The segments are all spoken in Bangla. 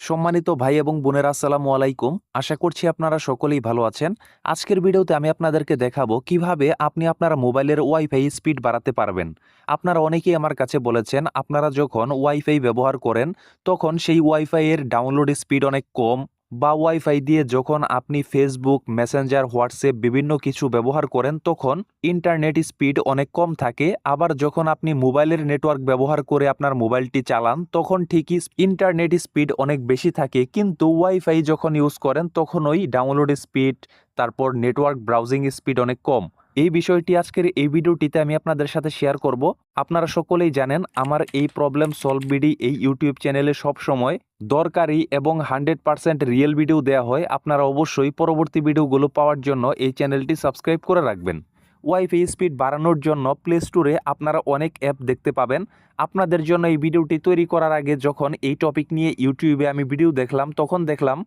সম্মানিত ভাই এবং বোনেরা, আসসালামু আলাইকুম। আশা করছি আপনারা সকলেই ভালো আছেন। আজকের ভিডিওতে আমি আপনাদেরকে দেখাবো কিভাবে আপনি আপনার মোবাইলের ওয়াইফাই স্পিড বাড়াতে পারবেন। আপনারা অনেকেই আমার কাছে বলেছেন আপনারা যখন ওয়াইফাই ব্যবহার করেন তখন সেই ওয়াইফাই এর ডাউনলোড স্পিড অনেক কম, বা ওয়াইফাই দিয়ে যখন আপনি ফেসবুক, মেসেঞ্জার, হোয়াটসঅ্যাপ বিভিন্ন কিছু ব্যবহার করেন তখন ইন্টারনেট স্পিড অনেক কম থাকে। আবার যখন আপনি মোবাইলের নেটওয়ার্ক ব্যবহার করে আপনার মোবাইলটি চালান তখন ঠিকই ইন্টারনেট স্পিড অনেক বেশি থাকে, কিন্তু ওয়াইফাই যখন ইউজ করেন তখন ওই ডাউনলোড স্পিড, তারপর নেটওয়ার্ক ব্রাউজিং স্পিড অনেক কম। এই বিষয়টি আজকের এই ভিডিওটিতে আমি আপনাদের সাথে শেয়ার করব। আপনারা সকলেই জানেন আমার এই প্রবলেম সলভ ভিডিও এই ইউটিউব চ্যানেলে সবসময় দরকারি এবং 100% রিয়েল ভিডিও দেওয়া হয়। আপনারা অবশ্যই পরবর্তী ভিডিওগুলো পাওয়ার জন্য এই চ্যানেলটি সাবস্ক্রাইব করে রাখবেন। ওয়াইফাই স্পিড বাড়ানোর জন্য প্লে স্টোরে আপনারা অনেক অ্যাপ দেখতে পাবেন। আপনাদের জন্য এই ভিডিওটি তৈরি করার আগে যখন এই টপিক নিয়ে ইউটিউবে আমি ভিডিও দেখলাম তখন দেখলাম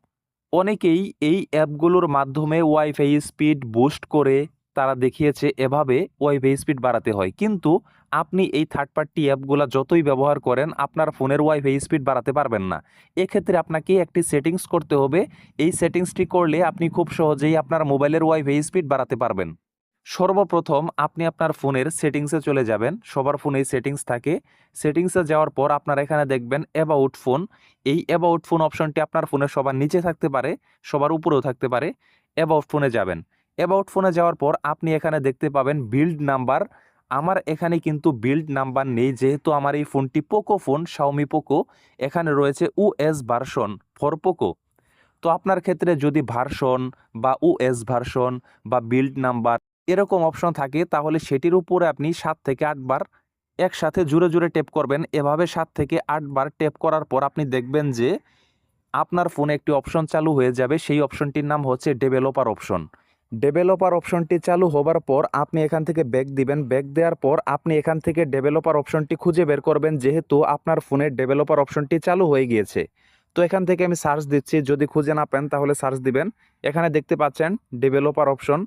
অনেকেই এই অ্যাপগুলোর মাধ্যমে ওয়াইফাই স্পিড বুস্ট করে তারা দেখিয়েছে এভাবে ওয়াইফাই স্পিড বাড়াতে হয়, কিন্তু আপনি এই থার্ড পার্টি অ্যাপগুলো যতই ব্যবহার করেন আপনার ফোনের ওয়াইফাই স্পিড বাড়াতে পারবেন না। এক্ষেত্রে আপনাকে একটি সেটিংস করতে হবে। এই সেটিংসটি করলে আপনি খুব সহজেই আপনার মোবাইলের ওয়াইফাই স্পিড বাড়াতে পারবেন। সর্বপ্রথম আপনি আপনার ফোনের সেটিংসে চলে যাবেন। সবার ফোনেই সেটিংস থাকে। সেটিংসে যাওয়ার পর আপনারা এখানে দেখবেন অ্যাবাউট ফোন। এই অ্যাবাউট ফোন অপশনটি আপনার ফোনের সবার নিচে থাকতে পারে, সবার উপরেও থাকতে পারে। অ্যাবাউট ফোনে যাবেন। অ্যাবাউট ফোনে যাওয়ার পর আপনি এখানে দেখতে পাবেন বিল্ড নাম্বার। আমার এখানে কিন্তু বিল্ড নাম্বার নেই, যেহেতু আমার এই ফোনটি পোকো ফোন, শাওমি পোকো। এখানে রয়েছে ওএস ভার্সন ফর পোকো। তো আপনার ক্ষেত্রে যদি ভার্সন বা ওএস ভার্সন বা বিল্ড নাম্বার এরকম অপশন থাকে তাহলে সেটির উপরে আপনি 7 থেকে 8 বার একসাথে জুড়ে জুড়ে ট্যাপ করবেন। এভাবে 7 থেকে 8 বার ট্যাপ করার পর আপনি দেখবেন যে আপনার ফোনে একটি অপশন চালু হয়ে যাবে। সেই অপশনটির নাম হচ্ছে ডেভেলপার অপশন। ডেভেলপার অপশনটি চালু হবার পর আপনি এখান থেকে ব্যাক দিবেন। ব্যাক দেওয়ার পর আপনি এখান থেকে ডেভেলপার অপশনটি খুঁজে বের করবেন, যেহেতু আপনার ফোনের ডেভেলপার অপশনটি চালু হয়ে গিয়েছে। তো এখান থেকে আমি সার্চ দিচ্ছি, যদি খুঁজে না পান তাহলে সার্চ দিবেন। এখানে দেখতে পাচ্ছেন ডেভেলপার অপশন।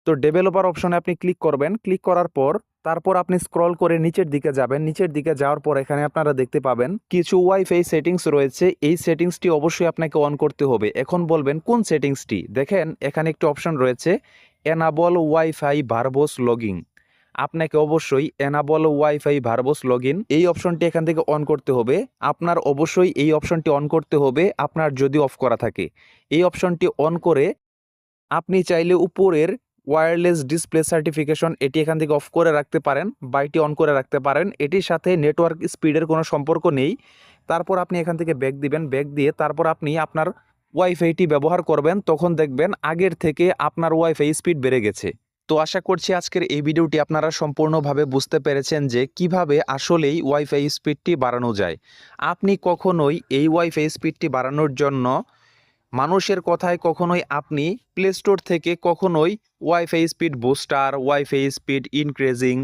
তো ডেভেলপার অপশনে আপনি ক্লিক করবেন। ক্লিক করার পর তারপর আপনি স্ক্রল করে নিচের দিকে যাবেন। নিচের দিকে যাওয়ার পর এখানে আপনারা দেখতে পাবেন কিছু ওয়াইফাই সেটিংস রয়েছে। এই সেটিংসটি অবশ্যই আপনাকে অন করতে হবে। এখন বলবেন কোন সেটিংসটি? দেখেন এখানে একটি অপশন রয়েছে এনাবল ওয়াইফাই ভার্বোস লগইন। আপনাকে অবশ্যই এনাবল ওয়াইফাই ভার্বোস লগইন এই অপশনটি এখান থেকে অন করতে হবে। আপনার অবশ্যই এই অপশনটি অন করতে হবে আপনার যদি অফ করা থাকে। এই অপশনটি অন করে আপনি চাইলে উপরের ওয়্যারলেস ডিসপ্লে সার্টিফিকেশন এটি এখান থেকে অফ করে রাখতে পারেন বা এটি অন করে রাখতে পারেন। এটির সাথে নেটওয়ার্ক স্পিডের কোনো সম্পর্ক নেই। তারপর আপনি এখান থেকে ব্যাক দিবেন। ব্যাক দিয়ে তারপর আপনি আপনার ওয়াইফাইটি ব্যবহার করবেন, তখন দেখবেন আগের থেকে আপনার ওয়াইফাই স্পিড বেড়ে গেছে। তো আশা করছি আজকের এই ভিডিওটি আপনারা সম্পূর্ণভাবে বুঝতে পেরেছেন যে কিভাবে আসলেই ওয়াইফাই স্পিডটি বাড়ানো যায়। আপনি কখনোই এই ওয়াইফাই স্পিডটি বাড়ানোর জন্য মানুষের কথায় কখনোই আপনি প্লে স্টোর থেকে কখনোই wifi speed booster, wifi speed increasing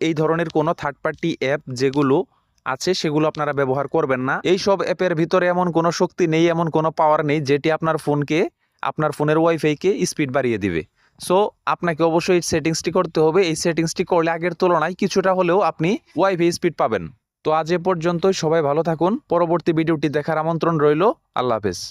এই ধরনের কোনো থার্ড পার্টি অ্যাপ যেগুলো আছে সেগুলো আপনারা ব্যবহার করবেন না। এই সব অ্যাপের ভিতরে এমন কোনো শক্তি নেই, এমন কোনো পাওয়ার নেই যেটি আপনার ফোনের ওয়াইফাইকে স্পিড বাড়িয়ে দিবে। সো আপনাকে অবশ্যই সেটিংসটি করতে হবে। এই সেটিংসটি করলে আগের তুলনায় কিছুটা হলেও আপনি ওয়াইফাই স্পিড পাবেন। তো আজ এ পর্যন্তই। সবাই ভালো থাকুন। পরবর্তী ভিডিওটি দেখার আমন্ত্রণ রইল। আল্লাহ হাফেজ।